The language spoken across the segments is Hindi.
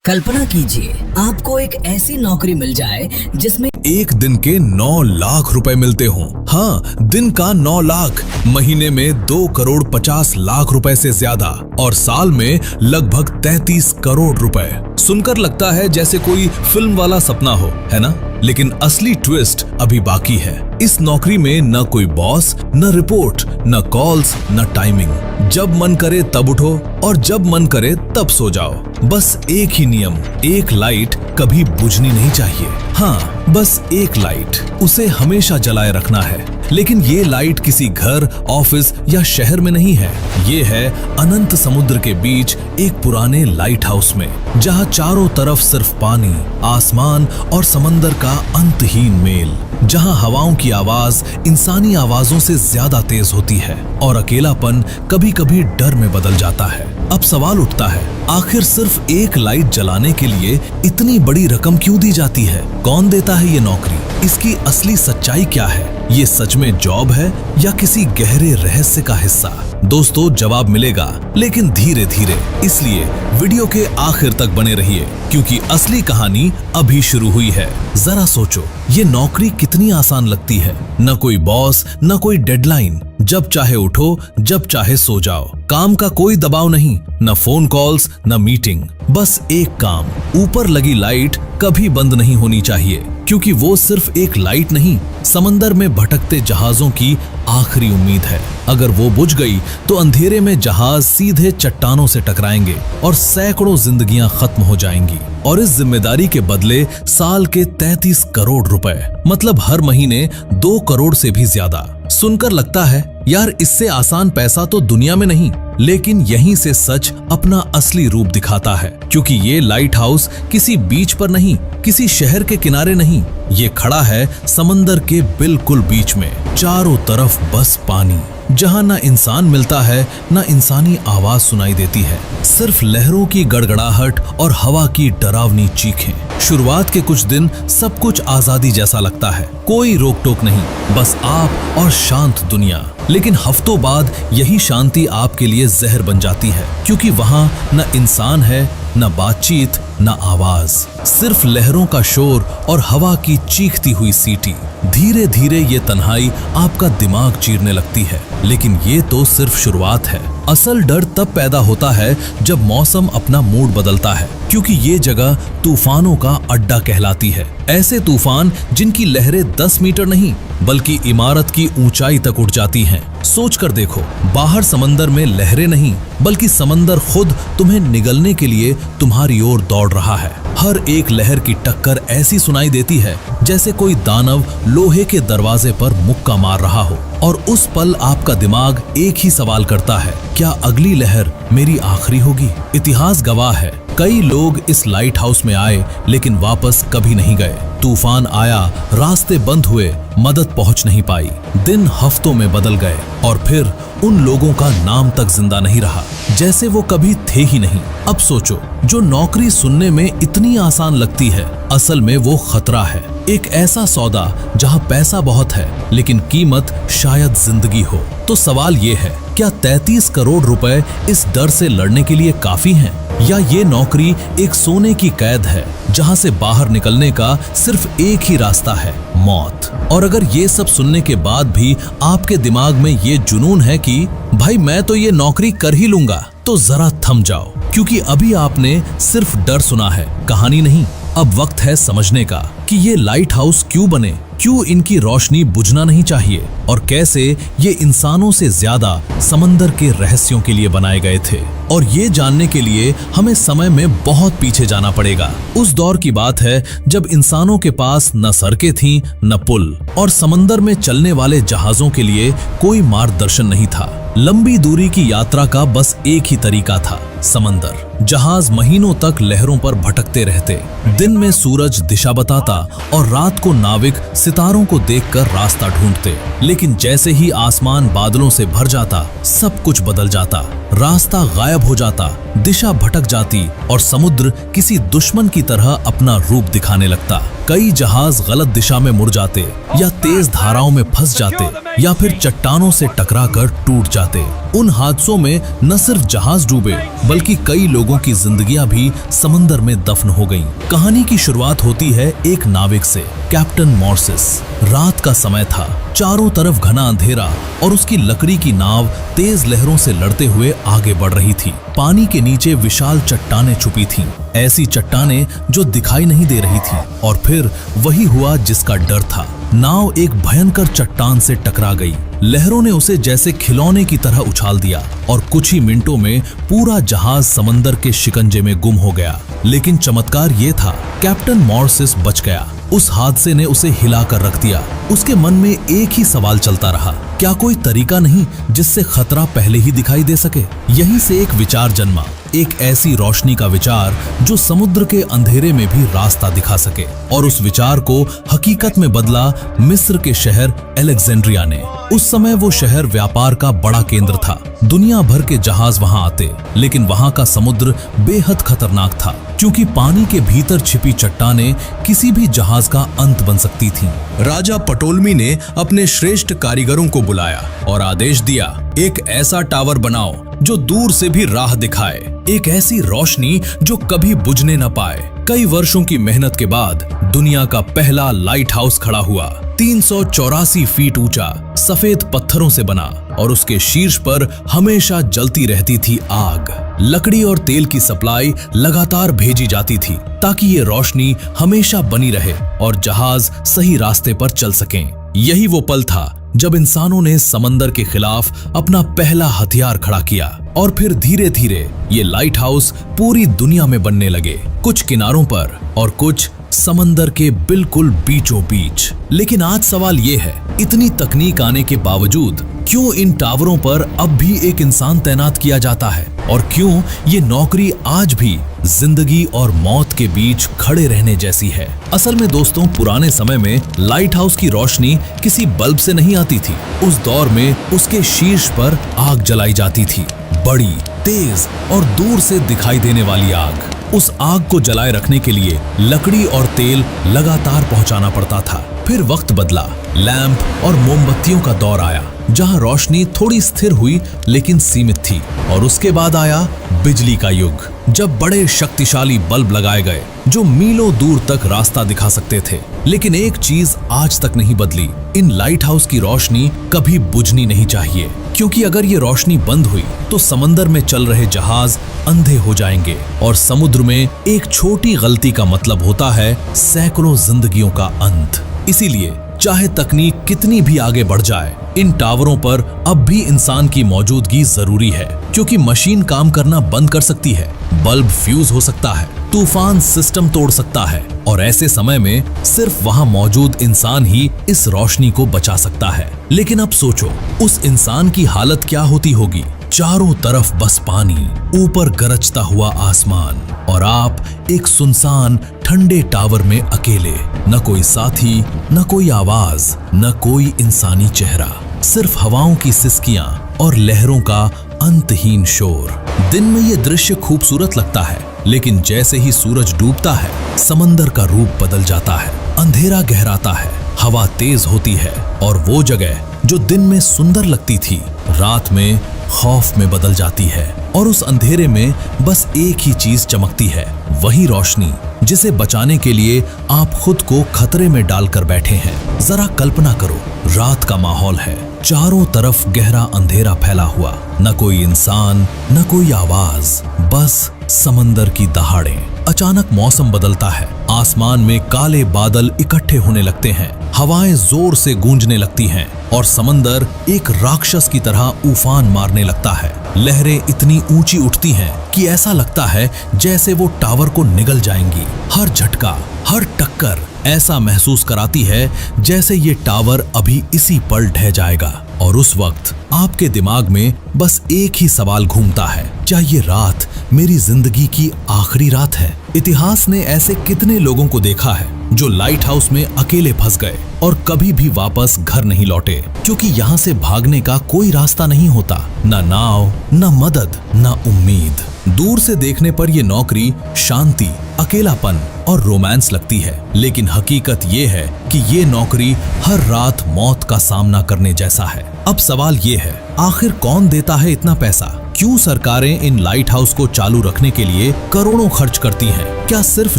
कल्पना कीजिए आपको एक ऐसी नौकरी मिल जाए जिसमें एक दिन के 9 लाख रुपए मिलते हों। हाँ, दिन का 9 लाख, महीने में 2 करोड़ 50 लाख रुपए से ज्यादा और साल में लगभग 33 करोड़ रुपए। सुनकर लगता है जैसे कोई फिल्म वाला सपना हो, है ना? लेकिन असली ट्विस्ट अभी बाकी है। इस नौकरी में न कोई बॉस, न रिपोर्ट, न कॉल्स, न टाइमिंग। जब मन करे तब उठो और जब मन करे तब सो जाओ। बस एक ही नियम, एक लाइट कभी बुझनी नहीं चाहिए। हाँ, बस एक लाइट, उसे हमेशा जलाए रखना है। लेकिन ये लाइट किसी घर, ऑफिस या शहर में नहीं है। ये है अनंत समुद्र के बीच एक पुराने लाइट हाउस में, जहाँ चारों तरफ सिर्फ पानी, आसमान और समंदर का अंतहीन मेल। जहाँ हवाओं की आवाज इंसानी आवाजों से ज्यादा तेज होती है और अकेलापन कभी कभी डर में बदल जाता है। अब सवाल उठता है, आखिर सिर्फ एक लाइट जलाने के लिए इतनी बड़ी रकम क्यों दी जाती है? कौन देता है ये नौकरी? इसकी असली सच्चाई क्या है? ये सच में जॉब है या किसी गहरे रहस्य का हिस्सा? दोस्तों, जवाब मिलेगा, लेकिन धीरे धीरे। इसलिए वीडियो के आखिर तक बने रहिए, क्योंकि असली कहानी अभी शुरू हुई है। जरा सोचो, ये नौकरी कितनी आसान लगती है। न कोई बॉस, न कोई डेडलाइन, जब चाहे उठो, जब चाहे सो जाओ। काम का कोई दबाव नहीं, न फोन कॉल्स, न मीटिंग। बस एक काम, ऊपर लगी लाइट कभी बंद नहीं होनी चाहिए, क्योंकि वो सिर्फ एक लाइट नहीं, समंदर में भटकते जहाजों की आखिरी उम्मीद है। अगर वो बुझ गई तो अंधेरे में जहाज सीधे चट्टानों से टकराएंगे और सैकड़ों जिंदगियां खत्म हो जाएंगी। और इस जिम्मेदारी के बदले साल के 33 करोड़ रुपए, मतलब हर महीने 2 करोड़ से भी ज्यादा। सुनकर लगता है यार, इससे आसान पैसा तो दुनिया में नहीं। लेकिन यहीं से सच अपना असली रूप दिखाता है, क्योंकि ये लाइट हाउस किसी बीच पर नहीं, किसी शहर के किनारे नहीं, ये खड़ा है समंदर के बिल्कुल बीच में। चारों तरफ बस पानी, जहाँ न इंसान मिलता है, न इंसानी आवाज सुनाई देती है, सिर्फ लहरों की गड़गड़ाहट और हवा की डरावनी चीखें। शुरुआत के कुछ दिन सब कुछ आजादी जैसा लगता है, कोई रोक टोक नहीं, बस आप और शांत दुनिया। लेकिन हफ्तों बाद यही शांति आपके लिए जहर बन जाती है, क्योंकि वहाँ न इंसान है, न बातचीत, न आवाज, सिर्फ लहरों का शोर और हवा की चीखती हुई सीटी। धीरे धीरे ये तन्हाई आपका दिमाग चीरने लगती है। लेकिन ये तो सिर्फ शुरुआत है। असल डर तब पैदा होता है जब मौसम अपना मूड बदलता है, क्योंकि ये जगह तूफानों का अड्डा कहलाती है। ऐसे तूफान जिनकी लहरें 10 मीटर नहीं, बल्कि इमारत की ऊंचाई तक उठ जाती हैं। सोच कर देखो, बाहर समंदर में लहरें नहीं, बल्कि समंदर खुद तुम्हें निगलने के लिए तुम्हारी ओर दौड़ रहा है। हर एक लहर की टक्कर ऐसी सुनाई देती है जैसे कोई दानव लोहे के दरवाजे पर मुक्का मार रहा हो। और उस पल आपका दिमाग एक ही सवाल करता है, क्या अगली लहर मेरी आखिरी होगी? इतिहास गवाह है, कई लोग इस लाइट हाउस में आए लेकिन वापस कभी नहीं गए। तूफान आया, रास्ते बंद हुए, मदद पहुंच नहीं पाई, दिन हफ्तों में बदल गए और फिर उन लोगों का नाम तक जिंदा नहीं रहा, जैसे वो कभी थे ही नहीं। अब सोचो, जो नौकरी सुनने में इतनी आसान लगती है, असल में वो खतरा है। एक ऐसा सौदा जहां पैसा बहुत है लेकिन कीमत शायद जिंदगी हो। तो सवाल ये है, क्या 33 करोड़ रुपए इस डर से लड़ने के लिए काफी हैं? या ये नौकरी एक सोने की कैद है जहां से बाहर निकलने का सिर्फ एक ही रास्ता है, मौत? और अगर ये सब सुनने के बाद भी आपके दिमाग में ये जुनून है कि भाई मैं तो ये नौकरी कर ही लूंगा, तो जरा थम जाओ, क्योंकि अभी आपने सिर्फ डर सुना है, कहानी नहीं। अब वक्त है समझने का कि ये लाइट हाउस क्यों बने, क्यों इनकी रोशनी बुझना नहीं चाहिए और कैसे ये इंसानों से ज्यादा समंदर के रहस्यों के लिए बनाए गए थे। और ये जानने के लिए हमें समय में बहुत पीछे जाना पड़ेगा। उस दौर की बात है जब इंसानों के पास न सड़कें थीं, न पुल, और समंदर में चलने वाले जहाजों के लिए कोई मार्गदर्शन नहीं था। लंबी दूरी की यात्रा का बस एक ही तरीका था, समंदर। जहाज महीनों तक लहरों पर भटकते रहते, दिन में सूरज दिशा बताता और रात को नाविक सितारों को देखकर रास्ता ढूंढते। लेकिन जैसे ही आसमान बादलों से भर जाता, सब कुछ बदल जाता, रास्ता गायब हो जाता, दिशा भटक जाती और समुद्र किसी दुश्मन की तरह अपना रूप दिखाने लगता। कई जहाज गलत दिशा में मुड़ जाते, या तेज धाराओं में फंस जाते, या फिर चट्टानों से टकराकर टूट जाते। उन हादसों में न सिर्फ जहाज डूबे, बल्कि कई लोग लोगों की जिंदगियां भी समंदर में दफन हो गईं। कहानी की शुरुआत होती है एक नाविक से, कैप्टन मॉर्सिस। रात का समय था, चारों तरफ घना अंधेरा और उसकी लकड़ी की नाव तेज लहरों से लड़ते हुए आगे बढ़ रही थी। पानी के नीचे विशाल चट्टानें छुपी थीं, ऐसी चट्टानें जो दिखाई नहीं दे रही थी। और फिर वही हुआ जिसका डर था। नाव एक भयंकर चट्टान से टकरा गई। लहरों ने उसे जैसे खिलौने की तरह उछाल दिया और कुछ ही मिनटों में पूरा जहाज समंदर के शिकंजे में गुम हो गया। लेकिन चमत्कार ये था, कैप्टन मॉर्सिस बच गया। उस हादसे ने उसे हिलाकर रख दिया। उसके मन में एक ही सवाल चलता रहा, क्या कोई तरीका नहीं जिससे खतरा पहले ही दिखाई दे सके? यहीं से एक विचार जन्मा, एक ऐसी रोशनी का विचार जो समुद्र के अंधेरे में भी रास्ता दिखा सके। और उस विचार को हकीकत में बदला मिस्र के शहर अलेक्जेंड्रिया ने। उस समय वो शहर व्यापार का बड़ा केंद्र था। दुनिया भर के जहाज वहां आते, लेकिन वहां का समुद्र बेहद खतरनाक था, क्योंकि पानी के भीतर छिपी चट्टानें किसी भी जहाज का अंत बन सकती थीं। राजा पटोलमी ने अपने श्रेष्ठ कारीगरों को बुलाया और आदेश दिया, एक ऐसा टावर बनाओ जो दूर से भी राह दिखाए, एक ऐसी रोशनी जो कभी बुझने न पाए। कई वर्षों की मेहनत के बाद दुनिया का पहला लाइट हाउस खड़ा हुआ। 384 फीट ऊंचा, सफेद पत्थरों से बना और उसके शीर्ष पर हमेशा जलती रहती थी आग। लकड़ी और तेल की सप्लाई लगातार भेजी जाती थी ताकि ये रोशनी हमेशा बनी रहे और जहाज सही रास्ते पर चल सकें। यही वो पल था जब इंसानों ने समंदर के खिलाफ अपना पहला हथियार खड़ा किया। और फिर धीरे धीरे ये लाइट हाउस पूरी दुनिया में बनने लगे, कुछ किनारों पर और कुछ समंदर के बिल्कुल बीचों बीच। लेकिन आज सवाल ये है, इतनी तकनीक आने के बावजूद क्यों इन टावरों पर अब भी एक इंसान तैनात किया जाता है? और क्यों ये नौकरी आज भी जिंदगी और मौत के बीच खड़े रहने जैसी है? असल में दोस्तों, पुराने समय में लाइट हाउस की रोशनी किसी बल्ब से नहीं आती थी। उस दौर में उसके शीर्ष पर आग जलाई जाती थी, बड़ी, तेज और दूर से दिखाई देने वाली आग। उस आग को जलाए रखने के लिए लकड़ी और तेल लगातार पहुंचाना पड़ता था। फिर वक्त बदला, लैंप और मोमबत्तियों का दौर आया, जहां रोशनी थोड़ी स्थिर हुई लेकिन सीमित थी। और उसके बाद आया बिजली का युग, जब बड़े शक्तिशाली बल्ब लगाए गए जो मीलों दूर तक रास्ता दिखा सकते थे। लेकिन एक चीज आज तक नहीं बदली, इन लाइट हाउस की रोशनी कभी बुझनी नहीं चाहिए, क्योंकि अगर ये रोशनी बंद हुई तो समंदर में चल रहे जहाज अंधे हो जाएंगे और समुद्र में एक छोटी गलती का मतलब होता है सैकड़ों जिंदगियों का अंत। इसीलिए चाहे तकनीक कितनी भी आगे बढ़ जाए, इन टावरों पर अब भी इंसान की मौजूदगी जरूरी है, क्योंकि मशीन काम करना बंद कर सकती है, बल्ब फ्यूज हो सकता है, तूफान सिस्टम तोड़ सकता है और ऐसे समय में सिर्फ वहां मौजूद इंसान ही इस रोशनी को बचा सकता है। लेकिन अब सोचो, उस इंसान की हालत क्या होती होगी? चारों तरफ बस पानी, ऊपर गरजता हुआ आसमान और आप एक सुनसान ठंडे टावर में अकेले। न कोई साथी, न कोई आवाज, न कोई इंसानी चेहरा, सिर्फ हवाओं की सिसकियां और लहरों का अंतहीन शोर। दिन में ये दृश्य खूबसूरत लगता है, लेकिन जैसे ही सूरज डूबता है, समंदर का रूप बदल जाता है, अंधेरा गहराता है, हवा तेज होती है और वो जगह जो दिन में सुंदर लगती थी, रात में खौफ में बदल जाती है। और उस अंधेरे में बस एक ही चीज चमकती है, वही रोशनी जिसे बचाने के लिए आप खुद को खतरे में डालकर बैठे हैं। जरा कल्पना करो, रात का माहौल है, चारों तरफ गहरा अंधेरा फैला हुआ, न कोई इंसान, न कोई आवाज, बस समंदर की दहाड़ें। अचानक मौसम बदलता है, आसमान में काले बादल इकट्ठे होने लगते हैं, हवाएं जोर से गूंजने लगती हैं और समंदर एक राक्षस की तरह उफान मारने लगता है। लहरें इतनी ऊंची उठती हैं कि ऐसा लगता है जैसे वो टावर को निगल जाएंगी। हर झटका, हर टक्कर ऐसा महसूस कराती है जैसे ये टावर अभी इसी पल ढह जाएगा। और उस वक्त आपके दिमाग में बस एक ही सवाल घूमता है, क्या ये रात मेरी जिंदगी की आखिरी रात है? इतिहास ने ऐसे कितने लोगों को देखा है जो लाइट हाउस में अकेले फंस गए और कभी भी वापस घर नहीं लौटे, क्योंकि यहाँ से भागने का कोई रास्ता नहीं होता, न नाव, न मदद, न उम्मीद। दूर से देखने पर यह नौकरी शांति, अकेलापन और रोमांस लगती है, लेकिन हकीकत ये है कि ये नौकरी हर रात मौत का सामना करने जैसा है। अब सवाल ये है, आखिर कौन देता है इतना पैसा? क्यों सरकारें इन लाइट हाउस को चालू रखने के लिए करोड़ों खर्च करती हैं? क्या सिर्फ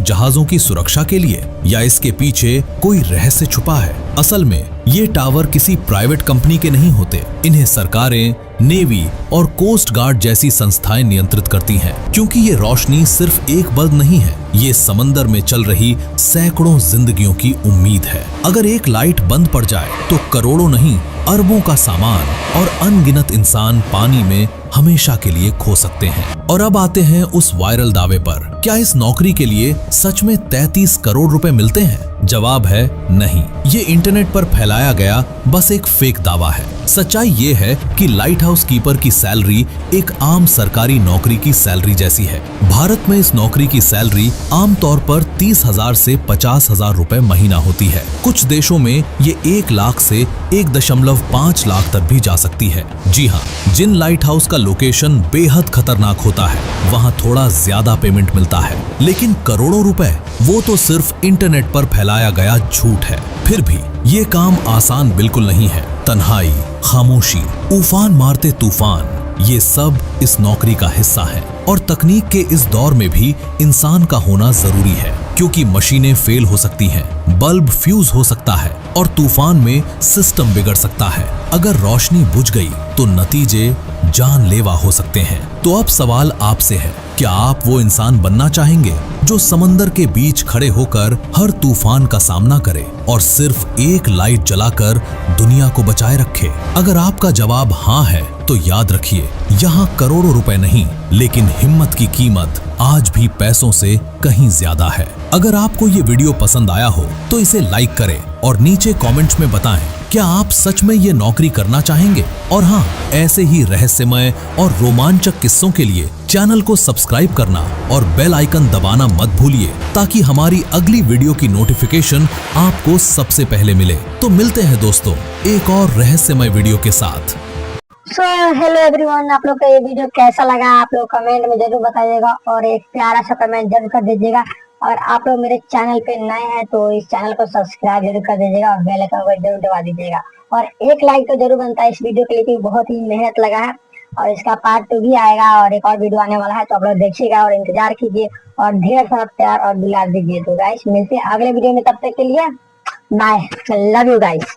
जहाजों की सुरक्षा के लिए, या इसके पीछे कोई रहस्य छुपा है? असल में ये टावर किसी प्राइवेट कंपनी के नहीं होते। इन्हें सरकारें, नेवी और कोस्ट गार्ड जैसी संस्थाएं नियंत्रित करती हैं, क्योंकि ये रोशनी सिर्फ एक बल्ब नहीं है, ये समंदर में चल रही सैकड़ों जिंदगियों की उम्मीद है। अगर एक लाइट बंद पड़ जाए तो करोड़ों नहीं, अरबों का सामान और अनगिनत इंसान पानी में हमेशा के लिए खो सकते हैं। और अब आते हैं उस वायरल दावे पर। क्या इस नौकरी के लिए सच में 33 करोड़ रुपए मिलते हैं? जवाब है नहीं। ये इंटरनेट पर फैलाया गया बस एक फेक दावा है। सच्चाई ये है कि लाइट हाउस कीपर की सैलरी एक आम सरकारी नौकरी की सैलरी जैसी है। भारत में इस नौकरी की सैलरी आमतौर पर 30,000 से 50,000 रुपए महीना होती है। कुछ देशों में ये 1 लाख से 1.5 लाख तक भी जा सकती है। जी हाँ, जिन लाइट हाउस का लोकेशन बेहद खतरनाक होता है, वहाँ थोड़ा ज्यादा पेमेंट मिलता है, लेकिन करोड़ों रुपए वो तो सिर्फ इंटरनेट पर फैलाया गया झूठ है। फिर भी ये काम आसान बिल्कुल नहीं है। तन्हाई, खामोशी, उफान मारते तूफान, ये सब इस नौकरी का हिस्सा है। और तकनीक के इस दौर में भी इंसान का होना जरूरी है, क्योंकि मशीनें फेल हो सकती हैं, बल्ब फ्यूज हो सकता है और तूफान में सिस्टम बिगड़ सकता है। अगर रोशनी बुझ गई तो नतीजे जानलेवा हो सकते हैं। तो अब सवाल आपसे है, क्या आप वो इंसान बनना चाहेंगे जो समंदर के बीच खड़े होकर हर तूफान का सामना करे और सिर्फ एक लाइट जलाकर दुनिया को बचाए रखे? अगर आपका जवाब हाँ है तो याद रखिए, यहाँ करोड़ों रुपए नहीं, लेकिन हिम्मत की कीमत आज भी पैसों से कहीं ज्यादा है। अगर आपको ये वीडियो पसंद आया हो तो इसे लाइक करें और नीचे कमेंट्स में बताएं, क्या आप सच में ये नौकरी करना चाहेंगे? और हाँ, ऐसे ही रहस्यमय और रोमांचक किस्सों के लिए चैनल को सब्सक्राइब करना और बेल आइकन दबाना मत भूलिए, ताकि हमारी अगली वीडियो की नोटिफिकेशन आपको सबसे पहले मिले। तो मिलते हैं दोस्तों एक और रहस्यमय वीडियो के साथ। हेलो एवरीवन, आप लोग का ये वीडियो कैसा लगा आप लोग कमेंट में जरूर बताइएगा और एक प्यारा सा कमेंट जरूर कर दीजिएगा। और आप लोग मेरे चैनल पे नए हैं तो इस चैनल को सब्सक्राइब जरूर कर दीजिएगा और बेल आइकन को जरूर दबा दीजिएगा। और एक लाइक तो जरूर बनता है इस वीडियो के लिए, क्योंकि बहुत ही मेहनत लगा है। और इसका पार्ट 2 भी आएगा और एक और वीडियो आने वाला है, तो आप लोग देखिएगा और इंतजार कीजिए और ढेर सारा प्यार और दुलार दीजिए। तो गाइस मिलते हैं अगले वीडियो में, तब तक के लिए बाय, लव यू गाइस।